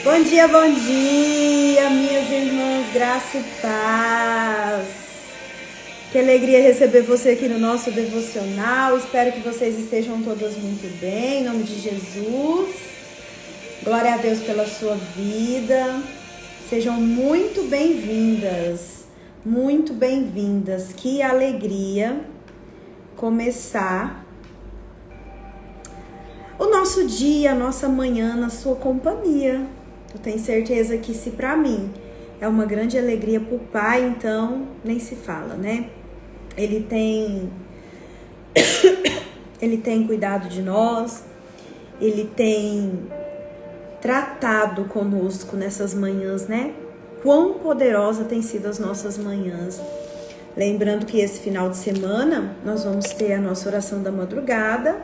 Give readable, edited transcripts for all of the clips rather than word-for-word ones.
Bom dia, minhas irmãs, graça e paz. Que alegria receber você aqui no nosso devocional. Espero que vocês estejam todas muito bem, em nome de Jesus. Glória a Deus pela sua vida. Sejam muito bem-vindas, muito bem-vindas. Que alegria começar o nosso dia, a nossa manhã na sua companhia. Eu tenho certeza que se para mim é uma grande alegria pro Pai, então nem se fala, né? Ele tem cuidado de nós, Ele tem tratado conosco nessas manhãs, né? Quão poderosa tem sido as nossas manhãs. Lembrando que esse final de semana nós vamos ter a nossa oração da madrugada,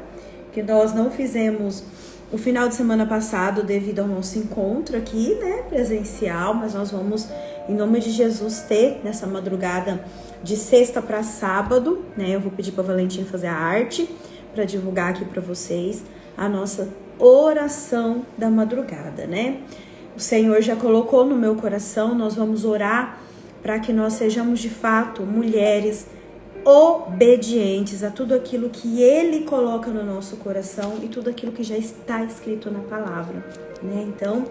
que nós não fizemos o final de semana passado devido ao nosso encontro aqui, né, presencial, mas nós vamos, em nome de Jesus, ter nessa madrugada de sexta para sábado, né? Eu vou pedir para a Valentina fazer a arte para divulgar aqui para vocês a nossa oração da madrugada, né? O Senhor já colocou no meu coração, nós vamos orar para que nós sejamos de fato mulheres obedientes a tudo aquilo que Ele coloca no nosso coração e tudo aquilo que já está escrito na palavra, né? Então,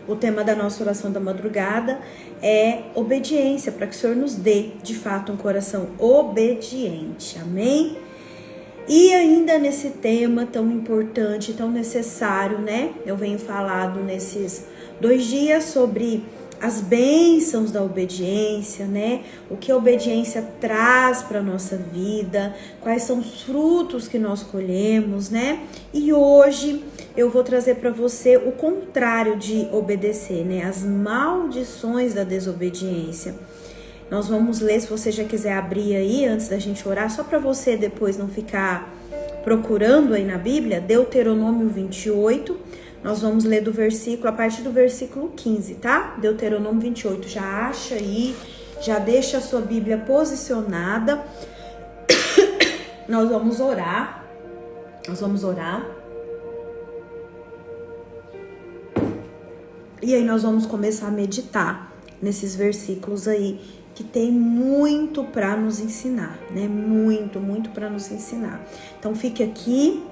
o tema da nossa oração da madrugada é obediência, para que o Senhor nos dê, de fato, um coração obediente, amém? E ainda nesse tema tão importante, tão necessário, né? Eu venho falado nesses 2 dias sobre as bênçãos da obediência, né? O que a obediência traz para a nossa vida, quais são os frutos que nós colhemos, né? E hoje eu vou trazer para você o contrário de obedecer, né? As maldições da desobediência. Nós vamos ler, se você já quiser abrir aí, antes da gente orar, só para você depois não ficar procurando aí na Bíblia, Deuteronômio 28, nós vamos ler a partir do versículo 15, tá? Deuteronômio 28, já acha aí, já deixa a sua Bíblia posicionada. Nós vamos orar. E aí nós vamos começar a meditar nesses versículos aí, que tem muito para nos ensinar, né? Muito para nos ensinar. Então fique aqui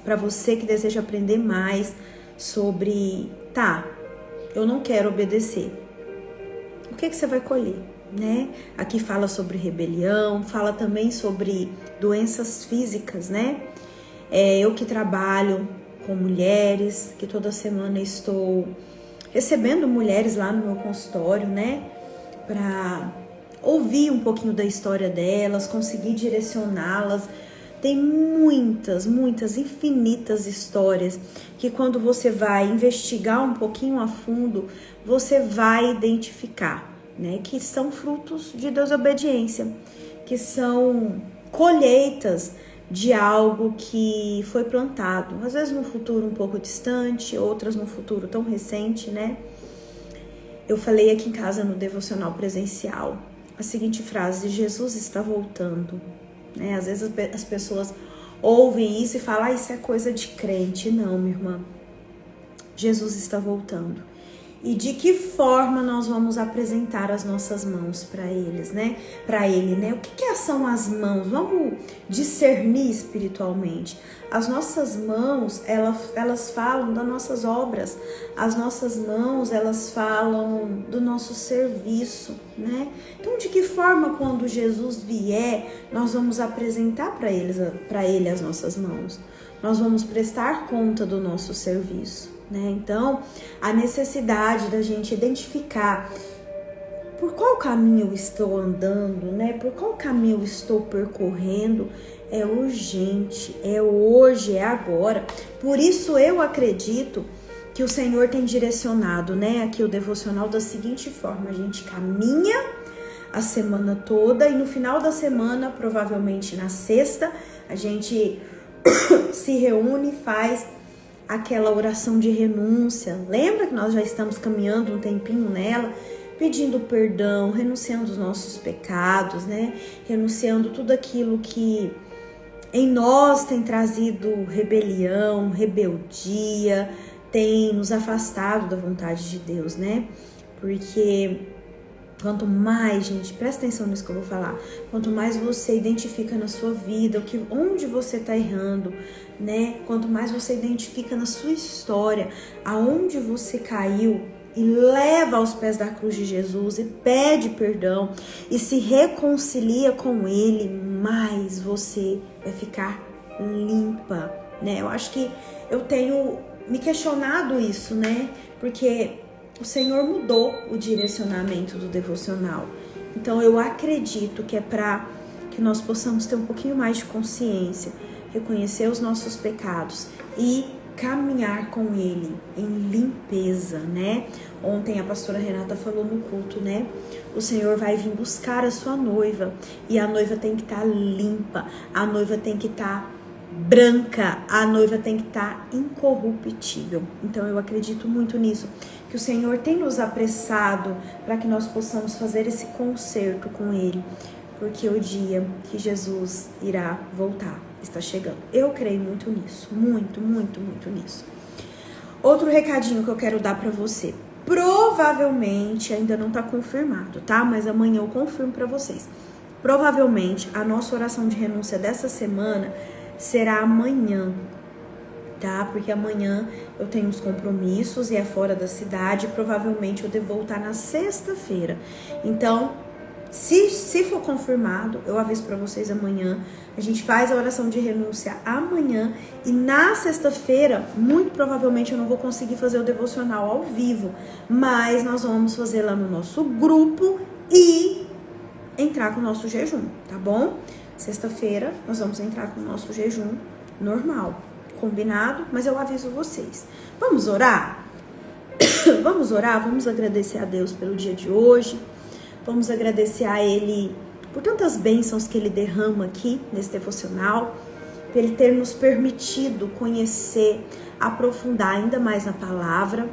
para você que deseja aprender mais sobre, eu não quero obedecer. O que você vai colher, né? Aqui fala sobre rebelião, fala também sobre doenças físicas, né? Eu que trabalho com mulheres, que toda semana estou recebendo mulheres lá no meu consultório, né? Para ouvir um pouquinho da história delas, conseguir direcioná-las. Tem muitas, infinitas histórias que quando você vai investigar um pouquinho a fundo, você vai identificar, né? Que são frutos de desobediência, que são colheitas de algo que foi plantado, às vezes no futuro um pouco distante, outras no futuro tão recente, né? Eu falei aqui em casa no devocional presencial a seguinte frase: Jesus está voltando, né? Às vezes as pessoas ouvem isso e falam, isso é coisa de crente. Não, minha irmã, Jesus está voltando. E de que forma nós vamos apresentar as nossas mãos para eles, né? Para ele, né? O que são as mãos? Vamos discernir espiritualmente. As nossas mãos, elas falam das nossas obras. As nossas mãos, elas falam do nosso serviço, né? Então, de que forma, quando Jesus vier, nós vamos apresentar para ele as nossas mãos? Nós vamos prestar conta do nosso serviço, né? Então, a necessidade da gente identificar por qual caminho eu estou andando, né? Por qual caminho eu estou percorrendo é urgente, é hoje, é agora. Por isso eu acredito que o Senhor tem direcionado, né, aqui o devocional da seguinte forma: a gente caminha a semana toda e no final da semana, provavelmente na sexta, a gente se reúne e faz aquela oração de renúncia. Lembra que nós já estamos caminhando um tempinho nela, pedindo perdão, renunciando os nossos pecados, né? Renunciando tudo aquilo que em nós tem trazido rebelião, rebeldia, tem nos afastado da vontade de Deus, né? Porque quanto mais, gente, presta atenção nisso que eu vou falar, quanto mais você identifica na sua vida onde você tá errando, né? Quanto mais você identifica na sua história aonde você caiu e leva aos pés da cruz de Jesus e pede perdão e se reconcilia com Ele, mais você vai ficar limpa, né? Eu acho que eu tenho me questionado isso, né? Porque o Senhor mudou o direcionamento do devocional. Então eu acredito que é para que nós possamos ter um pouquinho mais de consciência, reconhecer os nossos pecados e caminhar com Ele em limpeza, né? Ontem a pastora Renata falou no culto, né? O Senhor vai vir buscar a sua noiva e a noiva tem que estar limpa, a noiva tem que estar branca, a noiva tem que estar incorruptível. Então eu acredito muito nisso, que o Senhor tem nos apressado para que nós possamos fazer esse concerto com Ele, porque o dia que Jesus irá voltar está chegando. Eu creio muito nisso, muito, muito, muito nisso. Outro recadinho que eu quero dar para você, provavelmente ainda não está confirmado, tá? Mas amanhã eu confirmo para vocês. Provavelmente a nossa oração de renúncia dessa semana será amanhã, tá? Porque amanhã eu tenho os compromissos e é fora da cidade. Provavelmente eu devo voltar na sexta-feira. Então, se for confirmado, eu aviso para vocês amanhã. A gente faz a oração de renúncia amanhã. E na sexta-feira, muito provavelmente eu não vou conseguir fazer o devocional ao vivo. Mas nós vamos fazer lá no nosso grupo e entrar com o nosso jejum, tá bom? Sexta-feira nós vamos entrar com o nosso jejum normal, combinado? Mas eu aviso vocês. Vamos orar? Vamos orar, vamos agradecer a Deus pelo dia de hoje. Vamos agradecer a Ele por tantas bênçãos que Ele derrama aqui nesse devocional, por Ele ter nos permitido conhecer, aprofundar ainda mais na palavra.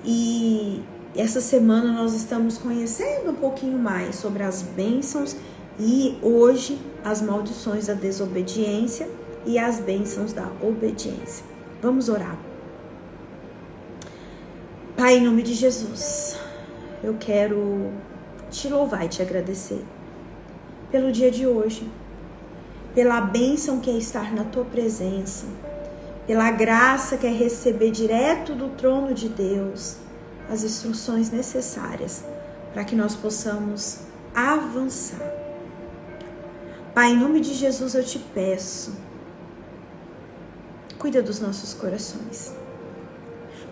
E essa semana nós estamos conhecendo um pouquinho mais sobre as bênçãos e hoje as maldições da desobediência e as bênçãos da obediência. Vamos orar. Pai, em nome de Jesus, eu quero te louvar e te agradecer pelo dia de hoje, pela bênção que é estar na tua presença, pela graça que é receber direto do trono de Deus as instruções necessárias para que nós possamos avançar. Pai, em nome de Jesus eu te peço, cuida dos nossos corações,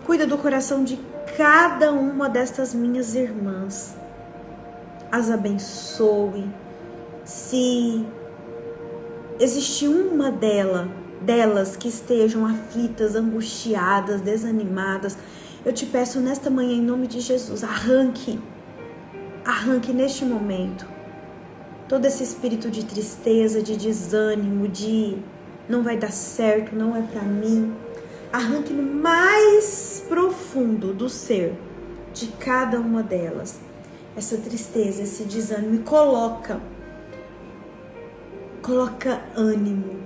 cuida do coração de cada uma destas minhas irmãs, as abençoe. Se existe uma delas que estejam aflitas, angustiadas, desanimadas, eu te peço nesta manhã, em nome de Jesus, arranque neste momento todo esse espírito de tristeza, de desânimo, de não vai dar certo, não é para mim. Arranque no mais profundo do ser de cada uma delas essa tristeza, esse desânimo, e coloca ânimo,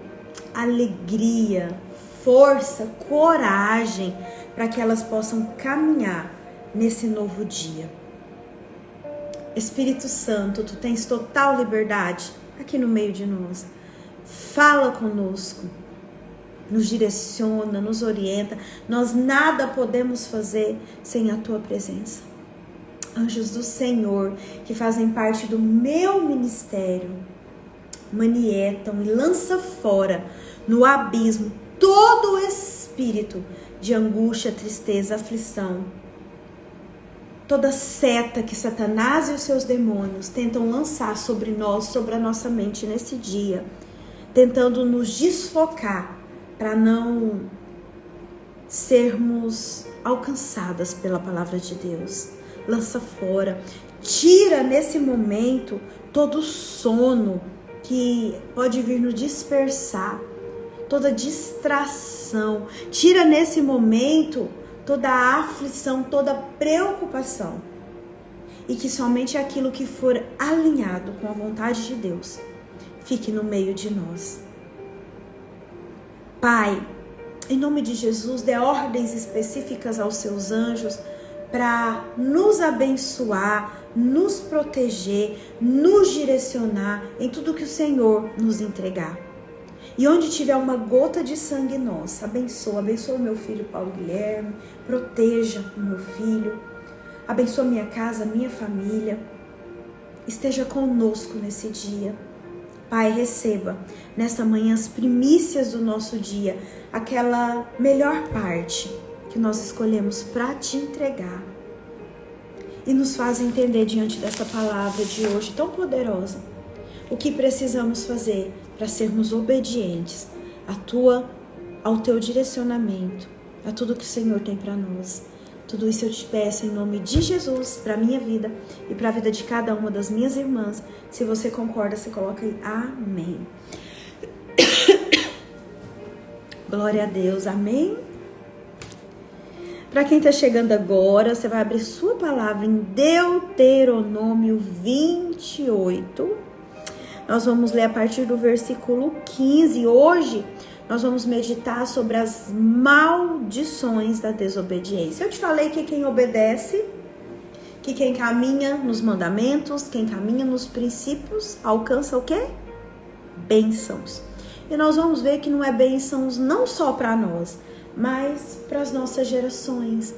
alegria, força, coragem para que elas possam caminhar nesse novo dia. Espírito Santo, tu tens total liberdade aqui no meio de nós. Fala conosco, nos direciona, nos orienta. Nós nada podemos fazer sem a tua presença. Anjos do Senhor, que fazem parte do meu ministério, manietam e lança fora no abismo todo o espírito de angústia, tristeza, aflição, toda seta que Satanás e os seus demônios tentam lançar sobre nós, sobre a nossa mente nesse dia, tentando nos desfocar para não sermos alcançadas pela palavra de Deus. Lança fora, tira nesse momento todo sono que pode vir nos dispersar, toda distração, tira nesse momento toda a aflição, toda a preocupação, e que somente aquilo que for alinhado com a vontade de Deus fique no meio de nós. Pai, em nome de Jesus, dê ordens específicas aos seus anjos para nos abençoar, nos proteger, nos direcionar em tudo que o Senhor nos entregar. E onde tiver uma gota de sangue nossa, abençoa o meu filho Paulo Guilherme, proteja o meu filho, abençoa minha casa, minha família, esteja conosco nesse dia. Pai, receba nesta manhã as primícias do nosso dia, aquela melhor parte que nós escolhemos para te entregar. E nos faz entender diante dessa palavra de hoje tão poderosa, o que precisamos fazer para sermos obedientes ao teu direcionamento, a tudo que o Senhor tem para nós. Tudo isso eu te peço em nome de Jesus, para a minha vida e para a vida de cada uma das minhas irmãs. Se você concorda, você coloca aí, amém. Glória a Deus, amém. Para quem está chegando agora, você vai abrir sua palavra em Deuteronômio 28. Nós vamos ler a partir do versículo 15. Hoje nós vamos meditar sobre as maldições da desobediência. Eu te falei que quem obedece, que quem caminha nos mandamentos, quem caminha nos princípios, alcança o quê? Bênçãos. E nós vamos ver que não é bênçãos não só para nós, mas para as nossas gerações,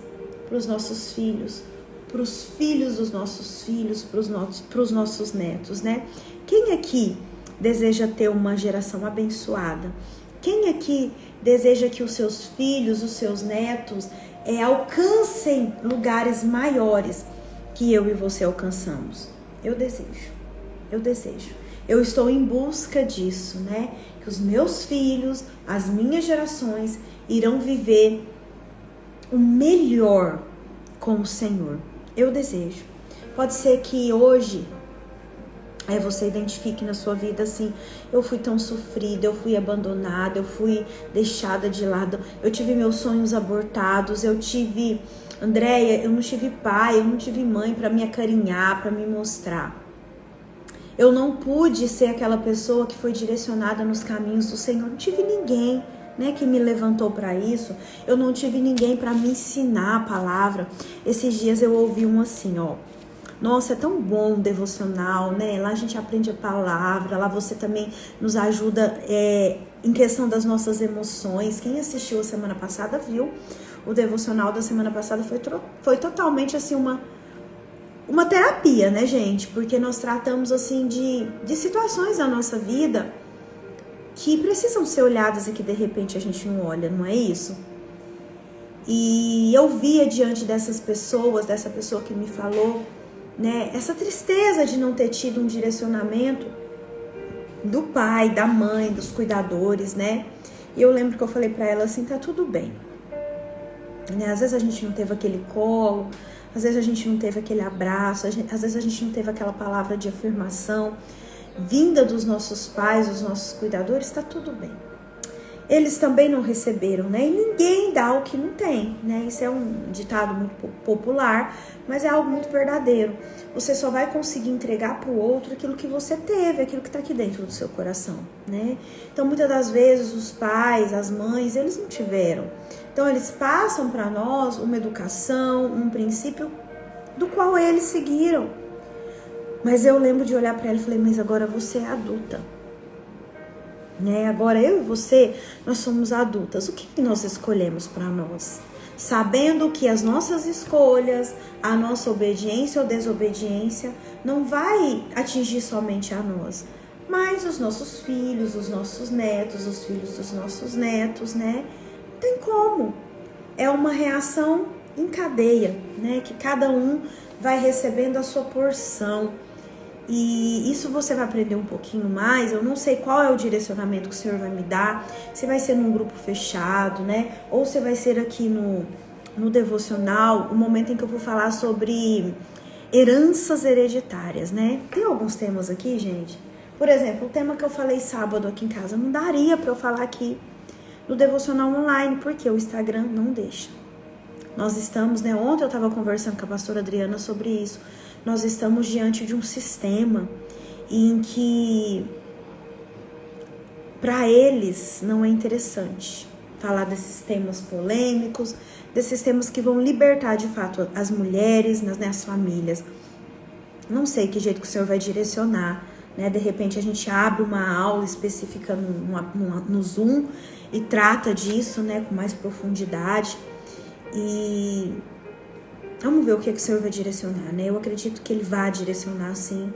para os nossos filhos, para os filhos dos nossos filhos, para os nossos netos, né? Quem aqui deseja ter uma geração abençoada? Quem aqui deseja que os seus filhos, os seus netos, alcancem lugares maiores que eu e você alcançamos? Eu desejo. Eu estou em busca disso, né? Que os meus filhos, as minhas gerações, irão viver o melhor com o Senhor. Eu desejo. Pode ser que hoje você identifique na sua vida assim: eu fui tão sofrida, eu fui abandonada, eu fui deixada de lado, eu tive meus sonhos abortados, Andréia, eu não tive pai, eu não tive mãe para me acarinhar, para me mostrar. Eu não pude ser aquela pessoa que foi direcionada nos caminhos do Senhor, não tive ninguém, né, que me levantou para isso, eu não tive ninguém para me ensinar a palavra. Esses dias eu ouvi um assim, nossa, é tão bom o devocional, né? Lá a gente aprende a palavra, lá você também nos ajuda em questão das nossas emoções. Quem assistiu a semana passada viu, o devocional da semana passada foi totalmente assim uma terapia, né, gente? Porque nós tratamos assim de situações da nossa vida que precisam ser olhadas e que de repente a gente não olha, não é isso? E eu via diante dessas pessoas, dessa pessoa que me falou, né, essa tristeza de não ter tido um direcionamento do pai, da mãe, dos cuidadores, né? E eu lembro que eu falei pra ela assim: tá tudo bem, né? Às vezes a gente não teve aquele colo, às vezes a gente não teve aquele abraço, às vezes a gente não teve aquela palavra de afirmação vinda dos nossos pais, dos nossos cuidadores. Tá tudo bem. Eles também não receberam, né? E ninguém dá o que não tem, né? Isso é um ditado muito popular, mas é algo muito verdadeiro. Você só vai conseguir entregar para o outro aquilo que você teve, aquilo que está aqui dentro do seu coração, né? Então, muitas das vezes, os pais, as mães, eles não tiveram. Então, eles passam para nós uma educação, um princípio do qual eles seguiram. Mas eu lembro de olhar para ela e falei: mas agora você é adulta. Né? Agora eu e você, nós somos adultas. O que nós escolhemos para nós? Sabendo que as nossas escolhas, a nossa obediência ou desobediência não vai atingir somente a nós, mas os nossos filhos, os nossos netos, os filhos dos nossos netos, né? Não tem como. É uma reação em cadeia, né? Que cada um vai recebendo a sua porção. E isso você vai aprender um pouquinho mais. Eu não sei qual é o direcionamento que o Senhor vai me dar. Se vai ser num grupo fechado, né? Ou se vai ser aqui no devocional, o momento em que eu vou falar sobre heranças hereditárias, né? Tem alguns temas aqui, gente. Por exemplo, o tema que eu falei sábado aqui em casa, não daria para eu falar aqui no devocional online, porque o Instagram não deixa. Nós estamos, né? Ontem eu estava conversando com a pastora Adriana sobre isso. Nós estamos diante de um sistema em que para eles não é interessante falar desses temas polêmicos, desses temas que vão libertar de fato as mulheres nas famílias. Não sei que jeito que o Senhor vai direcionar, né? De repente a gente abre uma aula específica no Zoom e trata disso, né, com mais profundidade. E vamos ver o que o Senhor vai direcionar, né? Eu acredito que Ele vai direcionar, sim.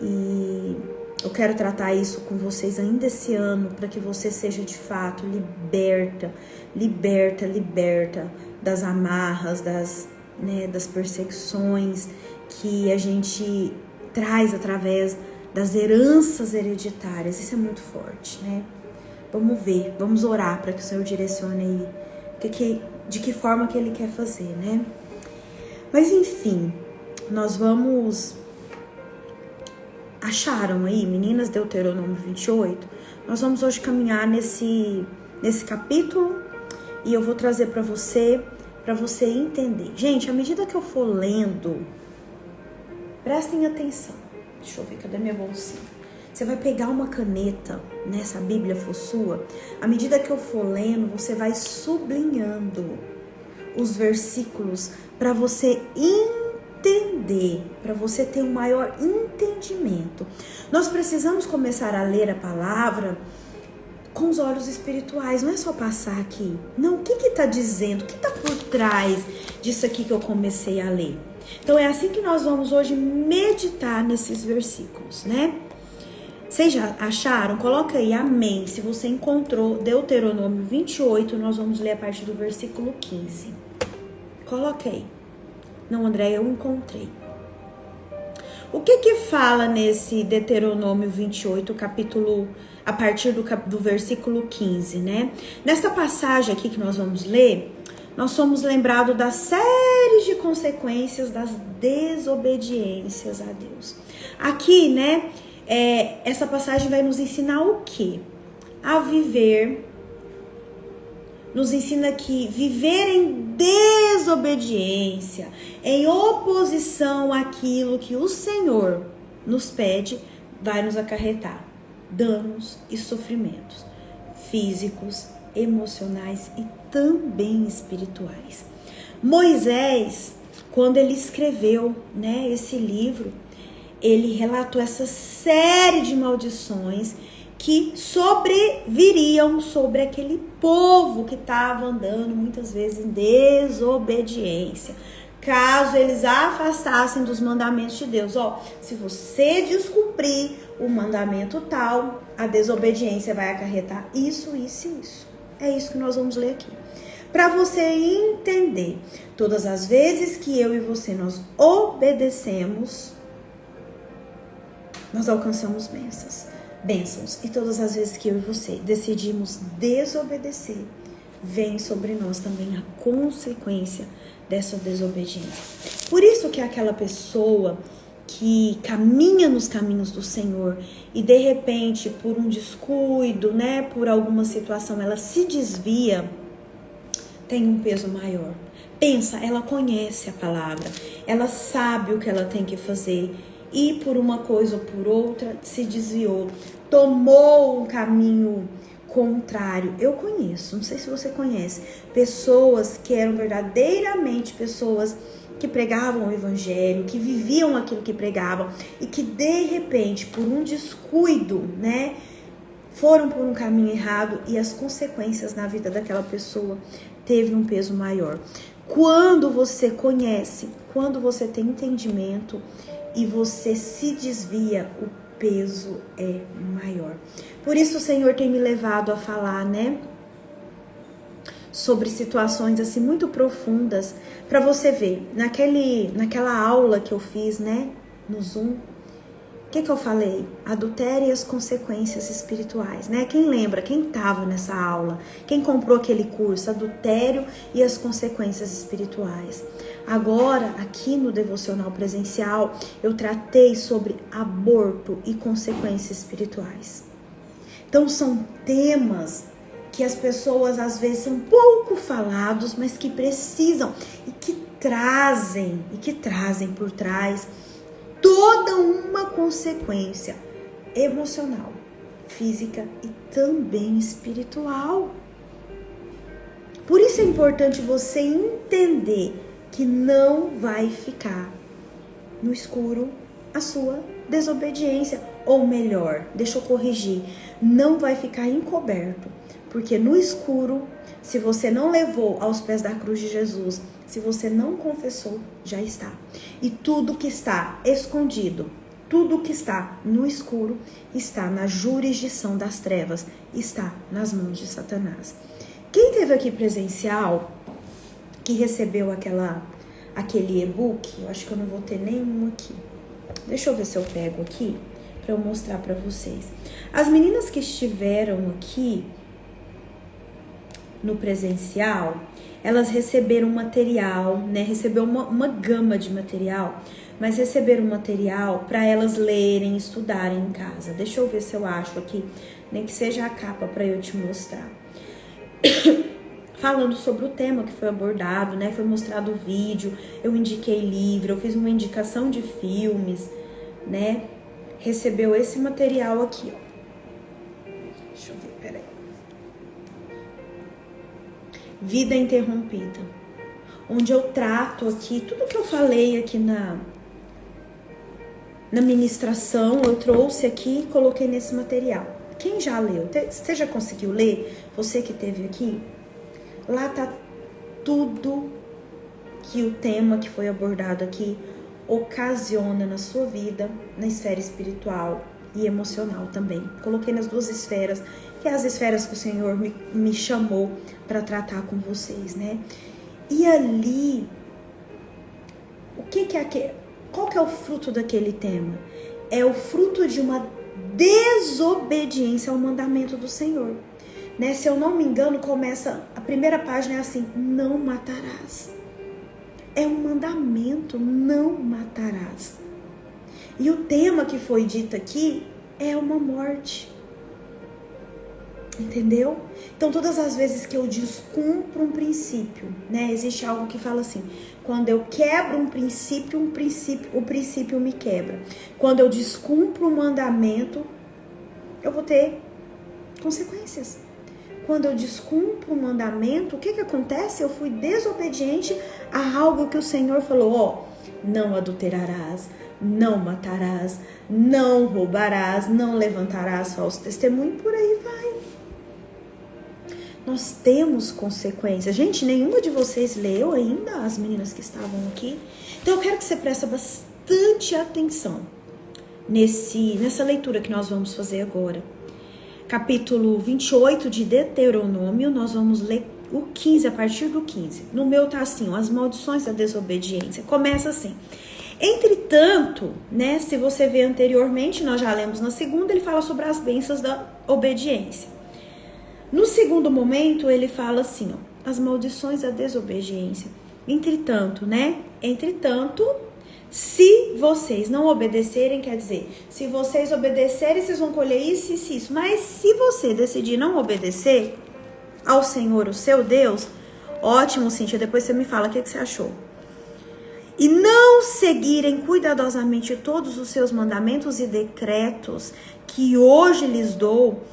E eu quero tratar isso com vocês ainda esse ano, para que você seja de fato liberta das amarras, das perseguições que a gente traz através das heranças hereditárias. Isso é muito forte, né? Vamos ver, vamos orar para que o Senhor direcione aí de que forma que Ele quer fazer, né? Mas enfim, nós vamos... Acharam aí, meninas, Deuteronômio 28? Nós vamos hoje caminhar nesse capítulo e eu vou trazer para você entender. Gente, à medida que eu for lendo, prestem atenção. Deixa eu ver, cadê minha bolsinha? Você vai pegar uma caneta, né, se a Bíblia for sua. À medida que eu for lendo, você vai sublinhando os versículos para você entender, para você ter um maior entendimento. Nós precisamos começar a ler a palavra com os olhos espirituais, não é só passar aqui. Não, o que está dizendo? O que está por trás disso aqui que eu comecei a ler? Então é assim que nós vamos hoje meditar nesses versículos, né? Vocês já acharam? Coloca aí amém. Se você encontrou Deuteronômio 28, nós vamos ler a partir do versículo 15. Coloca aí. Não, André, eu encontrei. O que fala nesse Deuteronômio 28, capítulo, a partir do versículo 15, né? Nessa passagem aqui que nós vamos ler, nós somos lembrados das séries de consequências das desobediências a Deus. Aqui, né, essa passagem vai nos ensinar o quê? A viver... Nos ensina que viver em desobediência, em oposição àquilo que o Senhor nos pede, vai nos acarretar danos e sofrimentos físicos, emocionais e também espirituais. Moisés, quando ele escreveu, né, esse livro, ele relatou essa série de maldições que sobreviriam sobre aquele povo que estava andando muitas vezes em desobediência, caso eles afastassem dos mandamentos de Deus. Se você descumprir o mandamento tal, a desobediência vai acarretar isso, isso e isso. É isso que nós vamos ler aqui. Para você entender, todas as vezes que eu e você nós obedecemos, nós alcançamos bênçãos. E todas as vezes que eu e você decidimos desobedecer, vem sobre nós também a consequência dessa desobediência. Por isso que aquela pessoa que caminha nos caminhos do Senhor e de repente por um descuido, né, por alguma situação, ela se desvia, tem um peso maior. Pensa, ela conhece a palavra, ela sabe o que ela tem que fazer e por uma coisa ou por outra se desviou, tomou um caminho contrário. Eu conheço, não sei se você conhece, pessoas que eram verdadeiramente pessoas que pregavam o evangelho, que viviam aquilo que pregavam e que de repente, por um descuido, né, foram por um caminho errado e as consequências na vida daquela pessoa teve um peso maior. Quando você conhece, quando você tem entendimento e você se desvia, o peso é maior. Por isso o Senhor tem me levado a falar, né, sobre situações assim muito profundas, para você ver, naquela aula que eu fiz, né, no Zoom, o que eu falei? Adultério e as consequências espirituais, né? Quem lembra? Quem estava nessa aula? Quem comprou aquele curso? Adultério e as consequências espirituais. Agora, aqui no devocional presencial, eu tratei sobre aborto e consequências espirituais. Então, são temas que as pessoas às vezes são pouco falados, mas que precisam e que trazem por trás toda uma consequência emocional, física e também espiritual. Por isso é importante você entender que não vai ficar no escuro a sua desobediência. Ou melhor, deixa eu corrigir, não vai ficar encoberto. Porque no escuro, se você não levou aos pés da cruz de Jesus, se você não confessou, já está. E tudo que está escondido, tudo que está no escuro, está na jurisdição das trevas, está nas mãos de Satanás. Quem teve aqui presencial, que recebeu aquele e-book, eu acho que eu não vou ter nenhum aqui. Deixa eu ver se eu pego aqui, para eu mostrar para vocês. As meninas que estiveram aqui no presencial, elas receberam material, né? Receberam uma gama de material, mas receberam material para elas lerem, estudarem em casa. Deixa eu ver se eu acho aqui, nem que seja a capa para eu te mostrar. Falando sobre o tema que foi abordado, né? Foi mostrado o vídeo, eu indiquei livro, eu fiz uma indicação de filmes, né? Recebeu esse material aqui, ó. Deixa eu ver, peraí. Vida Interrompida, onde eu trato aqui tudo que eu falei aqui na ministração, eu trouxe aqui e coloquei nesse material. Quem já leu? Você já conseguiu ler? Você que esteve aqui? Lá tá tudo que o tema que foi abordado aqui ocasiona na sua vida, na esfera espiritual e emocional também. Coloquei nas duas esferas, que é as esferas que o Senhor me chamou para tratar com vocês, né? E ali, qual que é o fruto daquele tema? É o fruto de uma desobediência ao mandamento do Senhor. Né? Se eu não me engano, a primeira página é assim: não matarás. É um mandamento, não matarás. E o tema que foi dito aqui é uma morte. Entendeu? Então, todas as vezes que eu descumpro um princípio, né? Existe algo que fala assim: quando eu quebro um princípio, o princípio me quebra. Quando eu descumpro um mandamento, eu vou ter consequências. Quando eu descumpro um mandamento, o que acontece? Eu fui desobediente a algo que o Senhor falou, ó, não adulterarás, não matarás, não roubarás, não levantarás falso testemunho, por aí vai. Nós temos consequências. Gente, nenhuma de vocês leu ainda, as meninas que estavam aqui. Então eu quero que você preste bastante atenção nessa leitura que nós vamos fazer agora. Capítulo 28 de Deuteronômio, nós vamos ler o 15, a partir do 15. No meu tá assim, ó, as maldições da desobediência. Começa assim: entretanto, né, se você vê anteriormente, nós já lemos na segunda, ele fala sobre as bênçãos da obediência. No segundo momento, ele fala assim, ó, as maldições da desobediência. Entretanto, né, entretanto, se vocês não obedecerem, quer dizer, se vocês obedecerem, vocês vão colher isso, isso, isso. Mas se você decidir não obedecer ao Senhor, o seu Deus, ótimo, Cíntia, depois você me fala o que você achou. E não seguirem cuidadosamente todos os seus mandamentos e decretos que hoje lhes dou,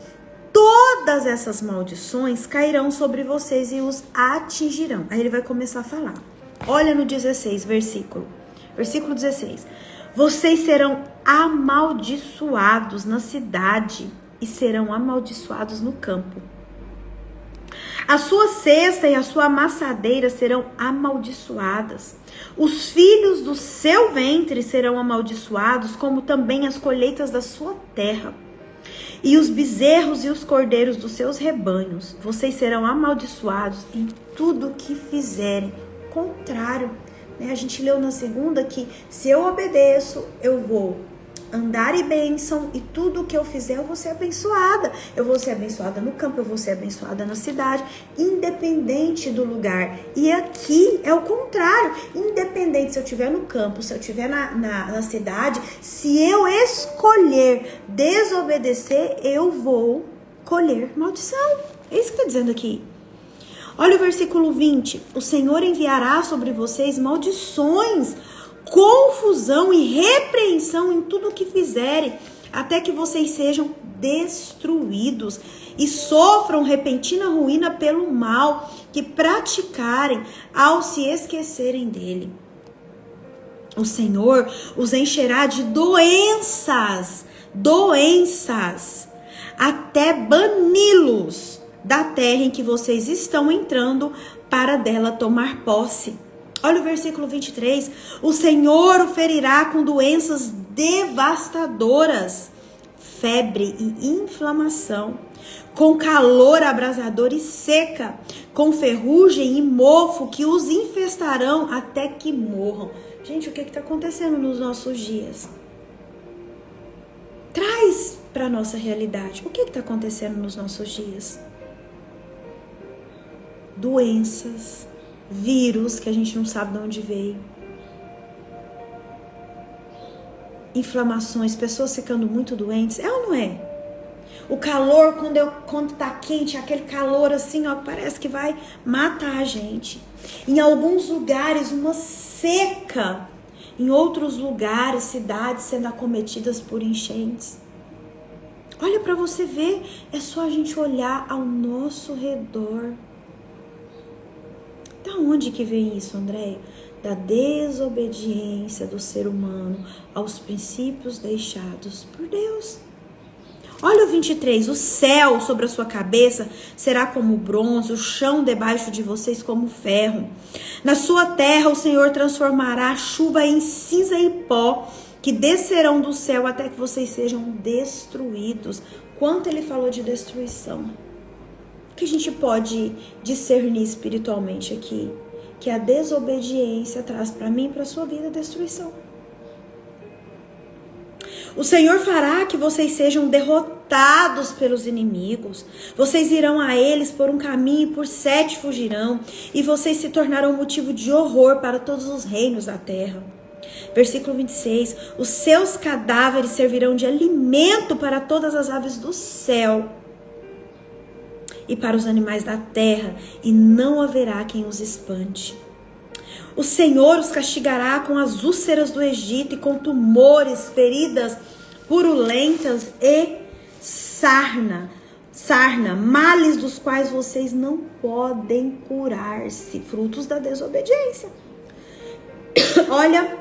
todas essas maldições cairão sobre vocês e os atingirão. Aí ele vai começar a falar. Olha no 16, versículo 16. Vocês serão amaldiçoados na cidade e serão amaldiçoados no campo. A sua cesta e a sua amassadeira serão amaldiçoadas. Os filhos do seu ventre serão amaldiçoados, como também as colheitas da sua terra. E os bezerros e os cordeiros dos seus rebanhos. Vocês serão amaldiçoados em tudo que fizerem. Contrário. A gente leu na segunda que se eu obedeço, eu vou andar em bênção e tudo que eu fizer eu vou ser abençoada. Eu vou ser abençoada no campo, eu vou ser abençoada na cidade, independente do lugar. E aqui é o contrário, independente se eu estiver no campo, se eu estiver na cidade, se eu escolher desobedecer, eu vou colher maldição. É isso que está dizendo aqui. Olha o versículo 20. O Senhor enviará sobre vocês maldições, confusão e repreensão em tudo o que fizerem, até que vocês sejam destruídos e sofram repentina ruína pelo mal que praticarem ao se esquecerem dele. O Senhor os encherá de doenças, até bani-los da terra em que vocês estão entrando para dela tomar posse. Olha o versículo 23. O Senhor o ferirá com doenças devastadoras, febre e inflamação, com calor abrasador e seca, com ferrugem e mofo que os infestarão até que morram. Gente, o que está acontecendo nos nossos dias? Traz para a nossa realidade. O que está acontecendo nos nossos dias? Doenças, vírus que a gente não sabe de onde veio. Inflamações, pessoas ficando muito doentes. É ou não é? O calor, quando tá quente, aquele calor assim, ó, parece que vai matar a gente. Em alguns lugares, uma seca. Em outros lugares, cidades sendo acometidas por enchentes. Olha para você ver, é só a gente olhar ao nosso redor. Da onde que vem isso, Andréia? Da desobediência do ser humano aos princípios deixados por Deus. Olha o 23, o céu sobre a sua cabeça será como bronze, o chão debaixo de vocês como ferro. Na sua terra o Senhor transformará a chuva em cinza e pó, que descerão do céu até que vocês sejam destruídos. Quanto ele falou de destruição? O que a gente pode discernir espiritualmente aqui? Que a desobediência traz para mim e para a sua vida destruição. O Senhor fará que vocês sejam derrotados pelos inimigos. Vocês irão a eles por um caminho e por 7 fugirão. E vocês se tornarão motivo de horror para todos os reinos da terra. Versículo 26. Os seus cadáveres servirão de alimento para todas as aves do céu e para os animais da terra, e não haverá quem os espante. O Senhor os castigará com as úlceras do Egito e com tumores, feridas purulentas e sarna, males dos quais vocês não podem curar-se, frutos da desobediência. Olha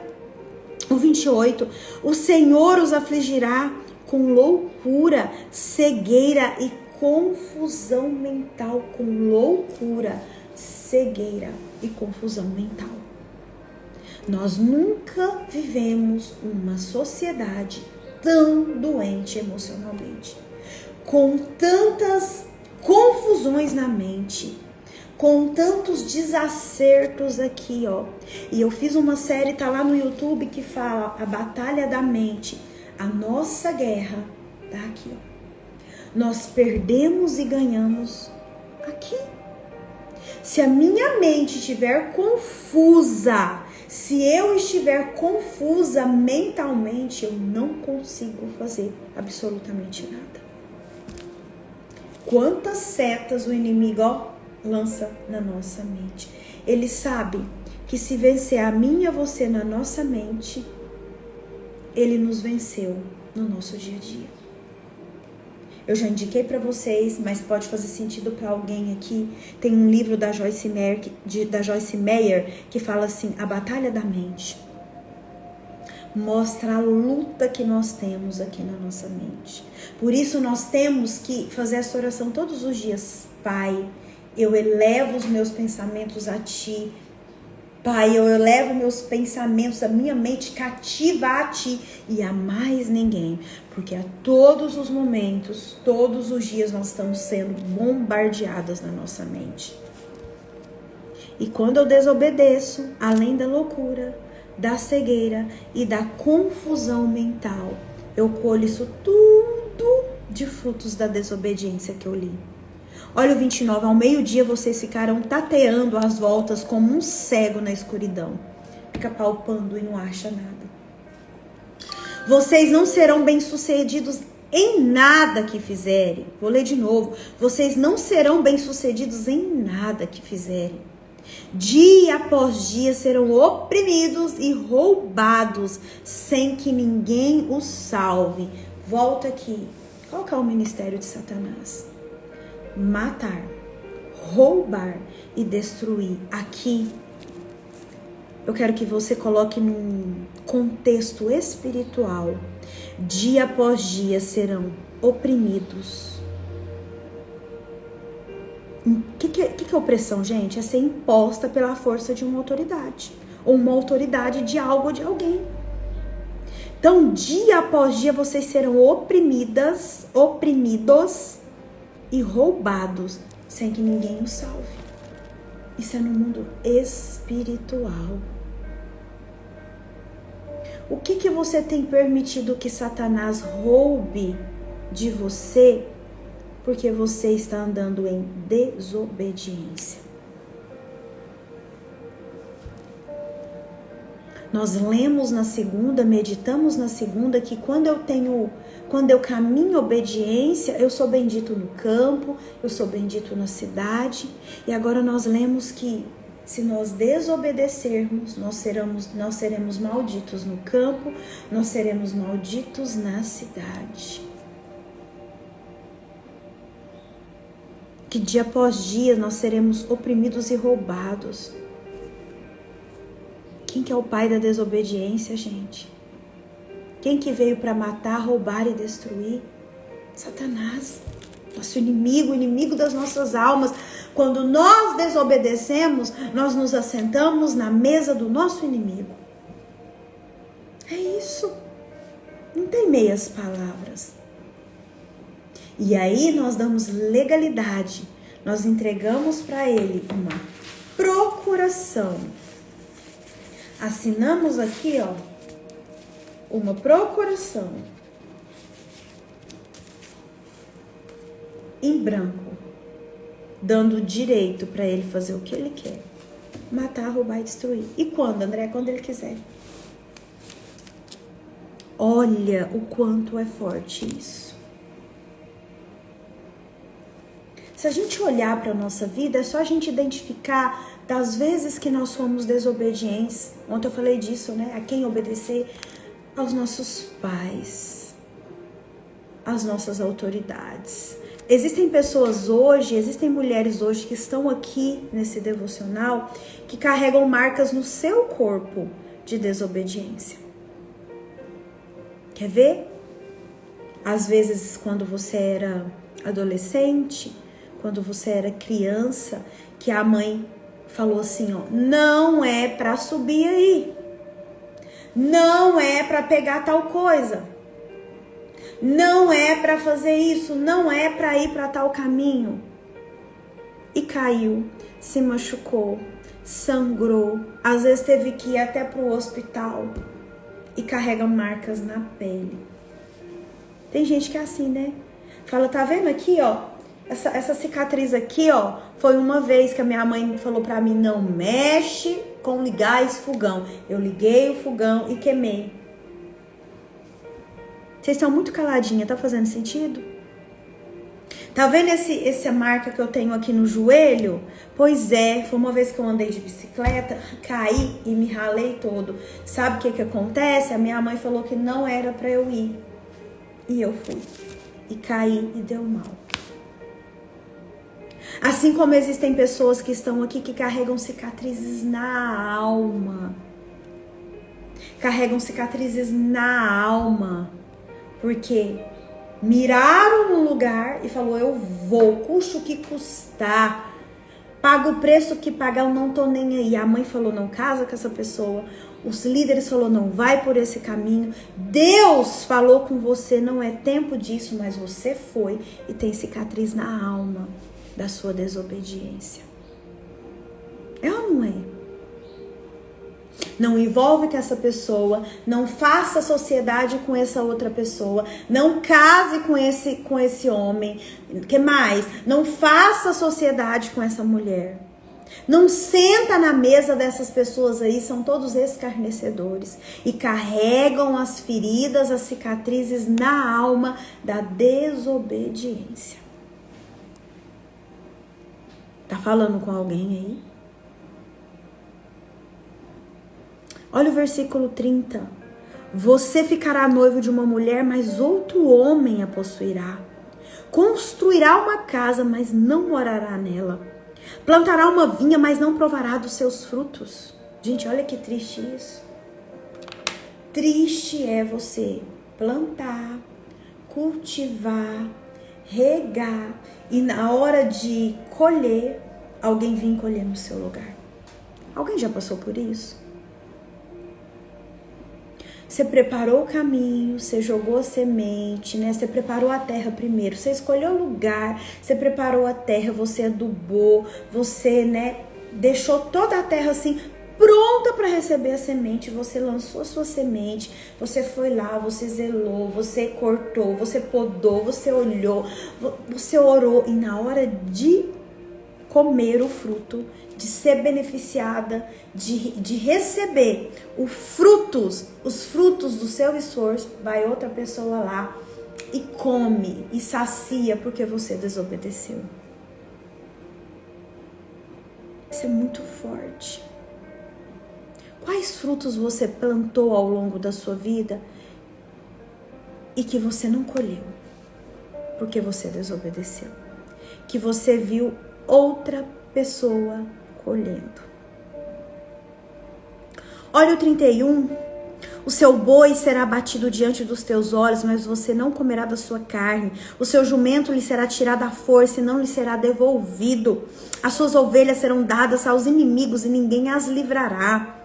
o 28. O Senhor os afligirá com loucura, cegueira e confusão mental, com loucura, cegueira e confusão mental. Nós nunca vivemos uma sociedade tão doente emocionalmente, com tantas confusões na mente, com tantos desacertos aqui, ó. E eu fiz uma série, tá lá no YouTube, que fala a batalha da mente. A nossa guerra tá aqui, ó. Nós perdemos e ganhamos aqui. Se a minha mente estiver confusa, se eu estiver confusa mentalmente, eu não consigo fazer absolutamente nada. Quantas setas o inimigo, ó, lança na nossa mente. Ele sabe que se vencer a mim e a você na nossa mente, ele nos venceu no nosso dia a dia. Eu já indiquei para vocês, mas pode fazer sentido para alguém aqui. Tem um livro da Joyce Meyer que fala assim, a batalha da mente. Mostra a luta que nós temos aqui na nossa mente. Por isso nós temos que fazer essa oração todos os dias. Pai, eu elevo os meus pensamentos a Ti. Pai, eu elevo meus pensamentos, a minha mente cativa a Ti e a mais ninguém. Porque a todos os momentos, todos os dias nós estamos sendo bombardeadas na nossa mente. E quando eu desobedeço, além da loucura, da cegueira e da confusão mental, eu colho isso tudo de frutos da desobediência que eu li. Olha o 29, ao meio-dia vocês ficarão tateando às voltas como um cego na escuridão. Fica palpando e não acha nada. Vocês não serão bem-sucedidos em nada que fizerem. Vou ler de novo. Vocês não serão bem-sucedidos em nada que fizerem. Dia após dia serão oprimidos e roubados sem que ninguém os salve. Volta aqui. Qual que é o ministério de Satanás? Matar, roubar e destruir. Aqui, eu quero que você coloque num contexto espiritual. Dia após dia serão oprimidos. O que é opressão, gente? É ser imposta pela força de uma autoridade. Ou uma autoridade de algo ou de alguém. Então, dia após dia, vocês serão oprimidos e roubados, sem que ninguém os salve. Isso é no mundo espiritual. O que você tem permitido que Satanás roube de você, porque você está andando em desobediência? Nós lemos na segunda, meditamos na segunda, que quando eu caminho em obediência, eu sou bendito no campo, eu sou bendito na cidade. E agora nós lemos que se nós desobedecermos, nós seremos malditos no campo, nós seremos malditos na cidade. Que dia após dia nós seremos oprimidos e roubados. Quem que é o pai da desobediência, gente? Quem que veio para matar, roubar e destruir? Satanás, nosso inimigo, inimigo das nossas almas. Quando nós desobedecemos, nós nos assentamos na mesa do nosso inimigo. É isso. Não tem meias palavras. E aí nós damos legalidade. Nós entregamos para ele uma procuração. Assinamos aqui, ó, uma procuração em branco, dando direito para ele fazer o que ele quer: matar, roubar e destruir. E quando, André? Quando ele quiser. Olha o quanto é forte isso. Se a gente olhar para a nossa vida, é só a gente identificar das vezes que nós fomos desobedientes. Ontem eu falei disso, né? A quem obedecer? Aos nossos pais, às nossas autoridades. Existem pessoas hoje, existem mulheres hoje que estão aqui nesse devocional que carregam marcas no seu corpo de desobediência. Quer ver? Às vezes, quando você era adolescente, quando você era criança, que a mãe falou assim, ó: não é pra subir aí, não é pra pegar tal coisa, não é pra fazer isso, não é pra ir pra tal caminho. E caiu, se machucou, sangrou, às vezes teve que ir até pro hospital e carrega marcas na pele. Tem gente que é assim, né? Fala, tá vendo aqui, ó? Essa cicatriz aqui, ó, foi uma vez que a minha mãe falou pra mim: não mexe com ligar esse fogão. Eu liguei o fogão e queimei. Vocês estão muito caladinha, tá fazendo sentido? Tá vendo essa marca que eu tenho aqui no joelho? Pois é, foi uma vez que eu andei de bicicleta, caí e me ralei todo. Sabe o que acontece? A minha mãe falou que não era pra eu ir. E eu fui. E caí e deu mal. Assim como existem pessoas que estão aqui que carregam cicatrizes na alma. Carregam cicatrizes na alma. Porque miraram no lugar e falou: eu vou, custe o que custar. Paga o preço que pagar, eu não tô nem aí. A mãe falou: não casa com essa pessoa. Os líderes falou: não vai por esse caminho. Deus falou com você: não é tempo disso, mas você foi e tem cicatriz na alma da sua desobediência. É ou não é? Não envolve com essa pessoa, não faça sociedade com essa outra pessoa, não case com esse homem. Que mais? Não faça sociedade com essa mulher. Não senta na mesa dessas pessoas aí, são todos escarnecedores e carregam as feridas, as cicatrizes na alma da desobediência. Tá falando com alguém aí? Olha o versículo 30. Você ficará noivo de uma mulher, mas outro homem a possuirá. Construirá uma casa, mas não morará nela. Plantará uma vinha, mas não provará dos seus frutos. Gente, olha que triste isso. Triste é você plantar, cultivar, regar e na hora de colher, alguém vir colher no seu lugar. Alguém já passou por isso? Você preparou o caminho, você jogou a semente, né? Você preparou a terra primeiro, você escolheu o lugar, você preparou a terra, você adubou, você, né, deixou toda a terra assim pronta para receber a semente, você lançou a sua semente, você foi lá, você zelou, você cortou, você podou, você olhou, você orou e na hora de comer o fruto, de ser beneficiada, de receber os frutos do seu esforço, vai outra pessoa lá e come e sacia porque você desobedeceu. Isso é muito forte. Quais frutos você plantou ao longo da sua vida e que você não colheu porque você desobedeceu? Que você viu outra pessoa colhendo. Olha o 31. O seu boi será batido diante dos teus olhos, mas você não comerá da sua carne. O seu jumento lhe será tirado à força e não lhe será devolvido. As suas ovelhas serão dadas aos inimigos e ninguém as livrará.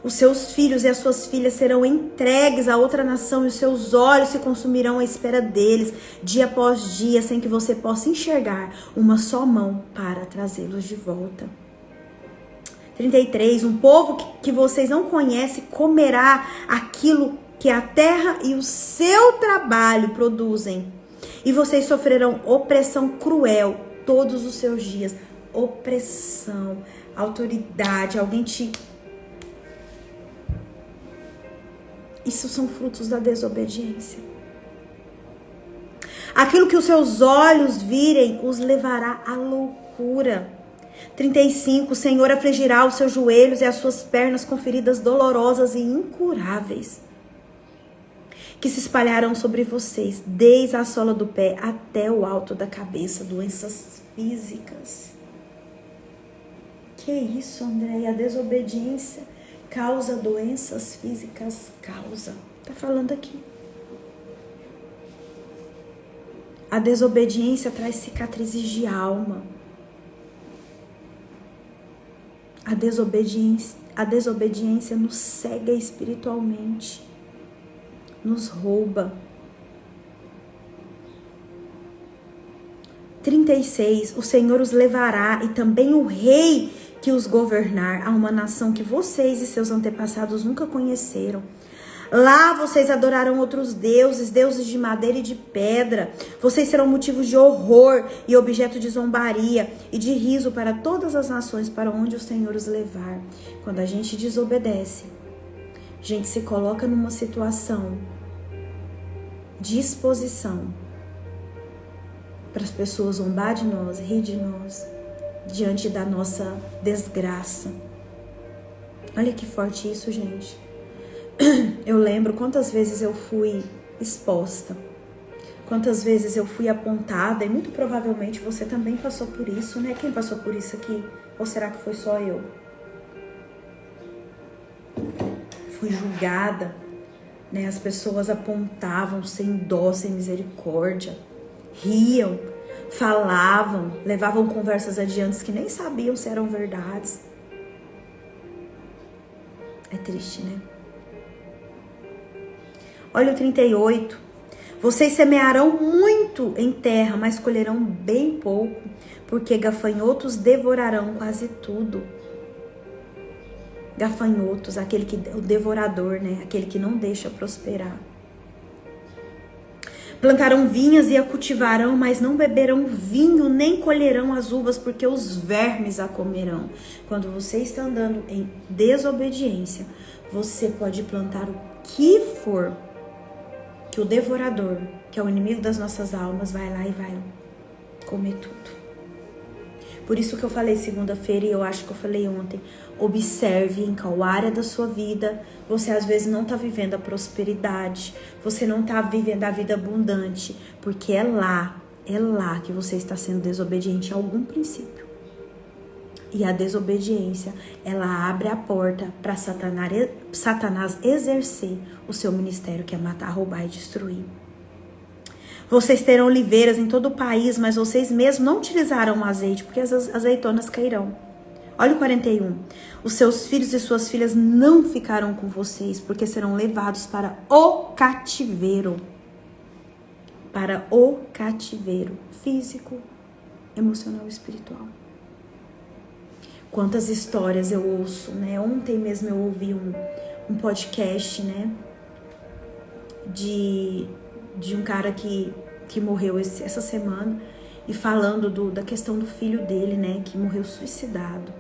Os seus filhos e as suas filhas serão entregues a outra nação e os seus olhos se consumirão à espera deles, dia após dia, sem que você possa enxergar uma só mão para trazê-los de volta. 33. Um povo que vocês não conhecem comerá aquilo que a terra e o seu trabalho produzem. E vocês sofrerão opressão cruel todos os seus dias. Opressão, autoridade, alguém te... Isso são frutos da desobediência. Aquilo que os seus olhos virem os levará à loucura. 35. O Senhor afligirá os seus joelhos e as suas pernas com feridas dolorosas e incuráveis, que se espalharão sobre vocês, desde a sola do pé até o alto da cabeça. Doenças físicas. Que isso, André? A desobediência causa doenças físicas, causa. Tá falando aqui. A desobediência traz cicatrizes de alma. A desobediência nos cega espiritualmente, nos rouba. 36. O Senhor os levará e também o rei que os governar a uma nação que vocês e seus antepassados nunca conheceram. Lá vocês adorarão outros deuses, deuses de madeira e de pedra. Vocês serão motivos de horror e objeto de zombaria e de riso para todas as nações para onde o Senhor os levar. Quando a gente desobedece, a gente se coloca numa situação de exposição para as pessoas zombar de nós, rir de nós, diante da nossa desgraça. Olha que forte isso, gente. Eu lembro quantas vezes eu fui exposta, quantas vezes eu fui apontada, e muito provavelmente você também passou por isso, né? Quem passou por isso aqui? Ou será que foi só eu? Fui julgada, né? As pessoas apontavam sem dó, sem misericórdia, riam, falavam, levavam conversas adiante que nem sabiam se eram verdades. É triste, né? Olha o 38. Vocês semearão muito em terra, mas colherão bem pouco, porque gafanhotos devorarão quase tudo. Gafanhotos, o devorador, né? Aquele que não deixa prosperar. Plantarão vinhas e a cultivarão, mas não beberão vinho, nem colherão as uvas, porque os vermes a comerão. Quando você está andando em desobediência, você pode plantar o que for, que o devorador, que é o inimigo das nossas almas, vai lá e vai comer tudo. Por isso que eu falei segunda-feira, e eu acho que eu falei ontem, observe em qual área da sua vida você às vezes não está vivendo a prosperidade, você não está vivendo a vida abundante, porque é lá É lá que você está sendo desobediente a algum princípio. E a desobediência, ela abre a porta para Satanás exercer o seu ministério, que é matar, roubar e destruir. Vocês terão oliveiras em todo o país, mas vocês mesmos não utilizarão azeite, porque as azeitonas cairão. Olha o 41. Os seus filhos e suas filhas não ficarão com vocês, porque serão levados para o cativeiro. Para o cativeiro físico, emocional e espiritual. Quantas histórias eu ouço, né? Ontem mesmo eu ouvi um podcast, né? De um cara que morreu essa semana e falando da questão do filho dele, né? Que morreu suicidado.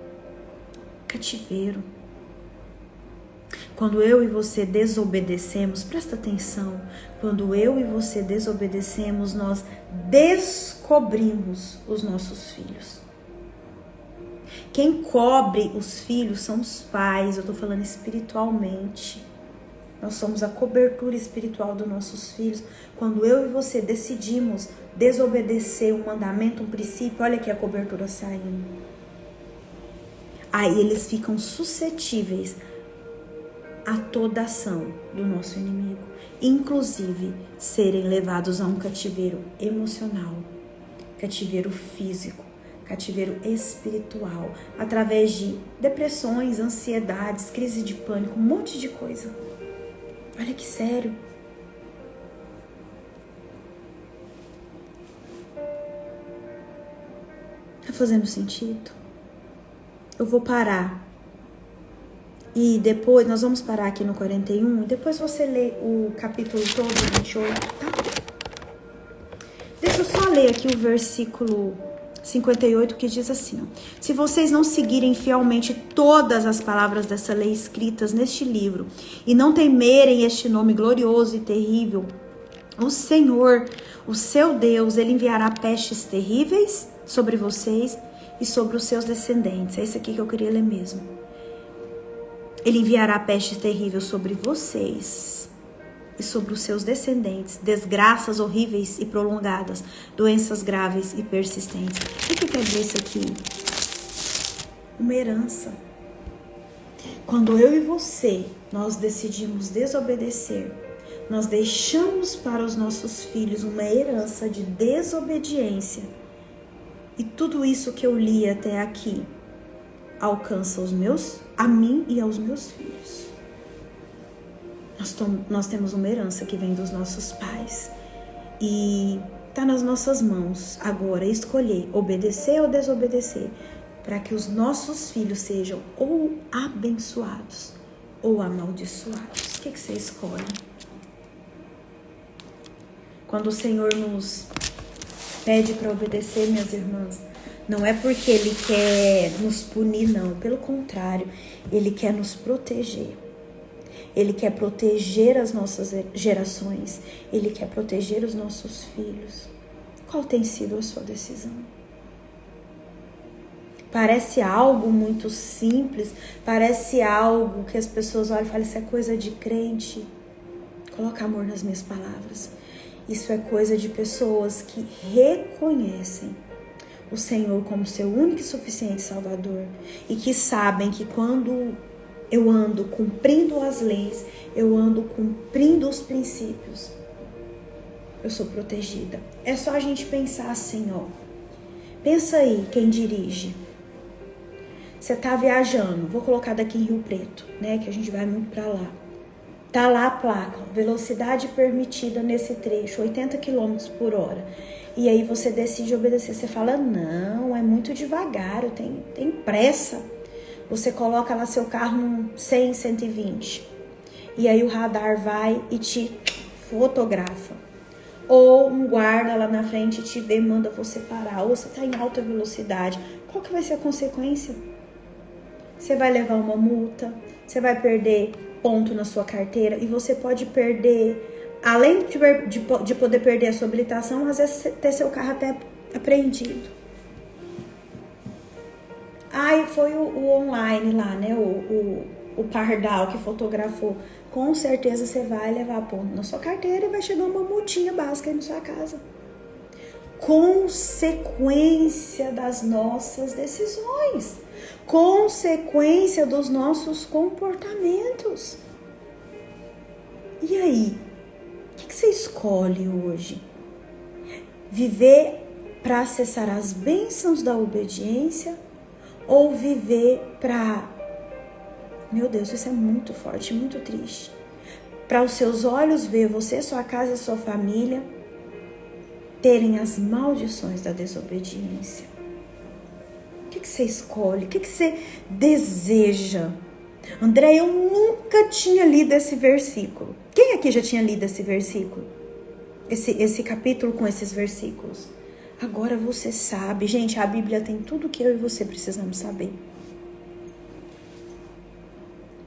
Cativeiro. Quando eu e você desobedecemos, presta atenção, quando eu e você desobedecemos, nós descobrimos os nossos filhos. Quem cobre os filhos são os pais, eu tô falando espiritualmente. Nós somos a cobertura espiritual dos nossos filhos. Quando eu e você decidimos desobedecer um mandamento, um princípio, olha aqui a cobertura saindo. Aí eles ficam suscetíveis a toda ação do nosso inimigo. Inclusive, serem levados a um cativeiro emocional, cativeiro físico, cativeiro espiritual, através de depressões, ansiedades, crise de pânico, um monte de coisa. Olha que sério. Tá fazendo sentido? Eu vou parar. E depois, nós vamos parar aqui no 41, depois você lê o capítulo todo, 28, tá? Deixa eu só ler aqui o versículo 58, que diz assim, ó: se vocês não seguirem fielmente todas as palavras dessa lei escritas neste livro e não temerem este nome glorioso e terrível, o Senhor, o seu Deus, ele enviará pestes terríveis sobre vocês e sobre os seus descendentes. É isso aqui que eu queria ler mesmo. Ele enviará peste terrível sobre vocês e sobre os seus descendentes, desgraças horríveis e prolongadas, doenças graves e persistentes. O que quer dizer isso aqui? Uma herança. Quando eu e você, nós decidimos desobedecer, nós deixamos para os nossos filhos uma herança de desobediência. E tudo isso que eu li até aqui alcança a mim e aos meus filhos. Nós temos uma herança que vem dos nossos pais. E está nas nossas mãos agora escolher obedecer ou desobedecer, para que os nossos filhos sejam ou abençoados ou amaldiçoados. O que você escolhe? Quando o Senhor nos pede para obedecer, minhas irmãs, não é porque Ele quer nos punir, não. Pelo contrário, Ele quer nos proteger. Ele quer proteger as nossas gerações. Ele quer proteger os nossos filhos. Qual tem sido a sua decisão? Parece algo muito simples. Parece algo que as pessoas olham e falam, isso é coisa de crente. Coloca amor nas minhas palavras. Isso é coisa de pessoas que reconhecem o Senhor como seu único e suficiente Salvador, e que sabem que quando eu ando cumprindo as leis, eu ando cumprindo os princípios, eu sou protegida. É só a gente pensar assim, ó. Pensa aí, quem dirige. Você tá viajando, vou colocar daqui em Rio Preto, né, que a gente vai muito pra lá. Tá lá a placa, velocidade permitida nesse trecho, 80 km por hora. E aí você decide obedecer, você fala, não, é muito devagar, eu tenho pressa. Você coloca lá seu carro num 100, 120. E aí o radar vai e te fotografa. Ou um guarda lá na frente te vê e manda você parar. Ou você tá em alta velocidade. Qual que vai ser a consequência? Você vai levar uma multa, você vai perder ponto na sua carteira e você pode perder... Além de poder perder a sua habilitação, às vezes ter seu carro até apreendido. Aí foi o online lá, né? O pardal que fotografou. Com certeza você vai levar ponto na sua carteira e vai chegar uma multinha básica aí na sua casa. consequência das nossas decisões, consequência dos nossos comportamentos. E aí, o que você escolhe hoje? Viver para acessar as bênçãos da obediência ou viver para... Meu Deus, isso é muito forte, muito triste. Para os seus olhos ver você, sua casa e sua família terem as maldições da desobediência. O que você escolhe? O que você deseja? André, eu nunca tinha lido esse versículo. Quem aqui já tinha lido esse versículo? Esse capítulo com esses versículos? Agora você sabe. Gente, a Bíblia tem tudo que eu e você precisamos saber.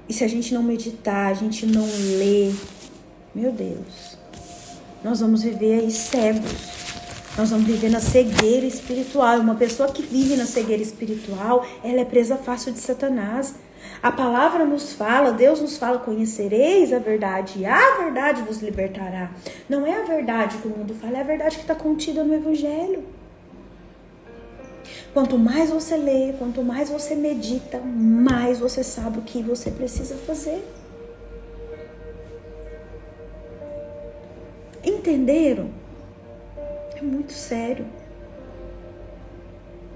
E se a gente não meditar, a gente não ler, meu Deus, nós vamos viver aí cegos. Nós vamos viver na cegueira espiritual. Uma pessoa que vive na cegueira espiritual, ela é presa fácil de Satanás. A palavra nos fala, Deus nos fala, conhecereis a verdade e a verdade vos libertará. Não é a verdade que o mundo fala, é a verdade que está contida no Evangelho. Quanto mais você lê, quanto mais você medita, mais você sabe o que você precisa fazer. Entenderam? É muito sério.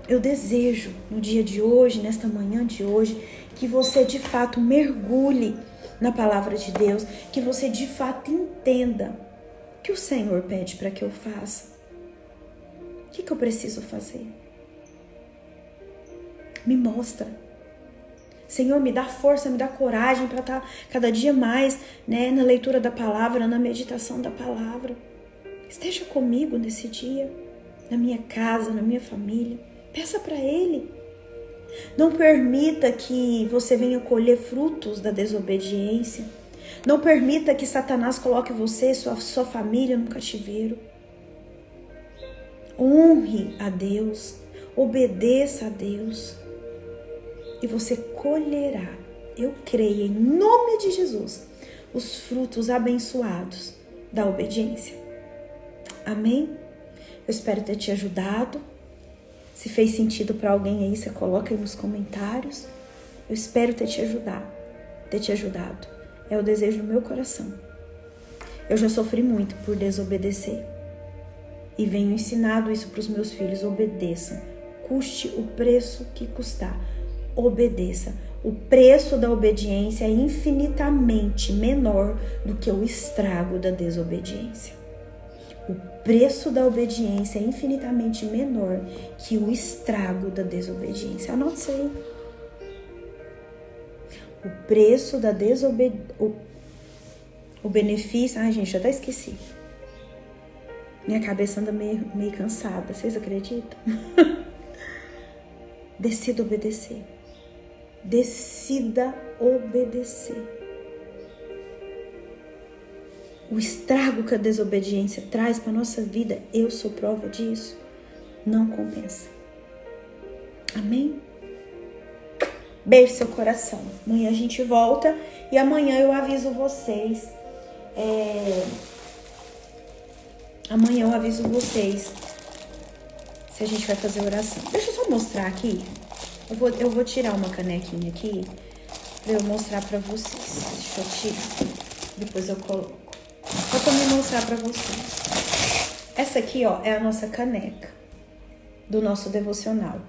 Eu desejo, no dia de hoje, nesta manhã de hoje, que você de fato mergulhe na palavra de Deus, que você de fato entenda o que o Senhor pede para que eu faça. O que eu preciso fazer? Me mostra. Senhor, me dá força, me dá coragem para estar cada dia mais, na leitura da palavra, na meditação da palavra. Esteja comigo nesse dia, na minha casa, na minha família. Peça para Ele. Não permita que você venha colher frutos da desobediência. Não permita que Satanás coloque você e sua família no cativeiro. Honre a Deus, obedeça a Deus. E você colherá, eu creio, em nome de Jesus, os frutos abençoados da obediência. Amém? Eu espero ter te ajudado. Se fez sentido para alguém aí, você coloca aí nos comentários. Eu espero ter te ajudado. É o desejo do meu coração. Eu já sofri muito por desobedecer. E venho ensinado isso para os meus filhos. Obedeçam. Custe o preço que custar. Obedeça. O preço da obediência é infinitamente menor do que o estrago da desobediência. O preço da obediência é infinitamente menor que o estrago da desobediência. Anote isso aí. O preço da desobediência... O benefício... Ai, gente, já até esqueci. Minha cabeça anda meio cansada. Vocês acreditam? Decida obedecer. Decida obedecer. O estrago que a desobediência traz para a nossa vida, eu sou prova disso, não compensa. Amém? Beijo seu coração. Amanhã a gente volta e amanhã eu aviso vocês. Amanhã eu aviso vocês se a gente vai fazer oração. Deixa eu só mostrar aqui. Eu vou tirar uma canequinha aqui para eu mostrar para vocês. Deixa eu tirar. Depois eu coloco. Só para me mostrar para vocês. Essa aqui, ó, é a nossa caneca do nosso devocional,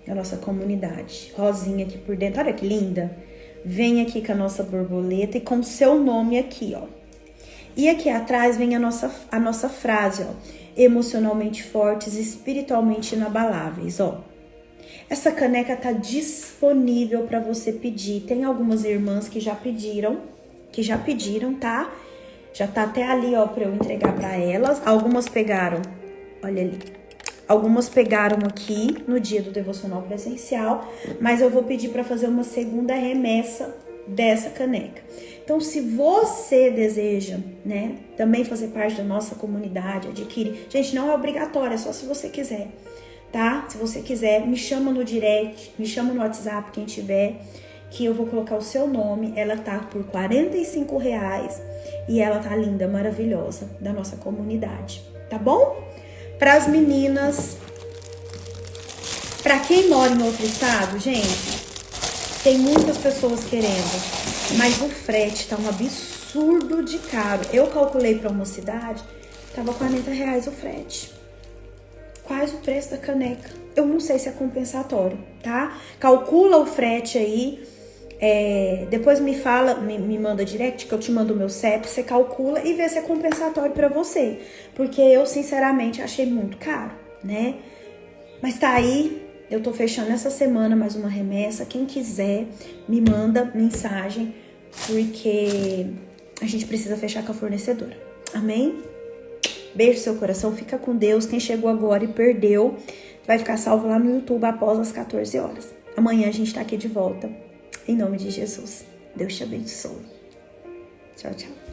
da nossa comunidade. Rosinha aqui por dentro. Olha que linda. Vem aqui com a nossa borboleta e com o seu nome aqui, ó. E aqui atrás vem a nossa frase, ó. Emocionalmente fortes, espiritualmente inabaláveis, ó. Essa caneca tá disponível para você pedir. Tem algumas irmãs que já pediram, tá? Já tá até ali, ó, para eu entregar para elas. Algumas pegaram, olha ali. Algumas pegaram aqui no dia do devocional presencial, mas eu vou pedir para fazer uma segunda remessa dessa caneca. Então, se você deseja, também fazer parte da nossa comunidade, adquirir. Gente, não é obrigatório, é só se você quiser, tá? Se você quiser, me chama no direct, me chama no WhatsApp, quem tiver, que eu vou colocar o seu nome. Ela tá por R$45 e ela tá linda, maravilhosa, da nossa comunidade, tá bom? Para as meninas, para quem mora em outro estado, gente, tem muitas pessoas querendo, mas o frete tá um absurdo de caro. Eu calculei para uma cidade, tava R$40 o frete. Quase o preço da caneca. Eu não sei se é compensatório, tá? Calcula o frete aí. Depois me fala, me manda direct, que eu te mando o meu CEP, você calcula e vê se é compensatório pra você. Porque eu, sinceramente, achei muito caro, né? Mas tá aí, eu tô fechando essa semana mais uma remessa. Quem quiser, me manda mensagem, porque a gente precisa fechar com a fornecedora. Amém? Beijo no seu coração, fica com Deus. Quem chegou agora e perdeu, vai ficar salvo lá no YouTube após as 14 horas. Amanhã a gente tá aqui de volta. Em nome de Jesus. Deus te abençoe. Tchau, tchau.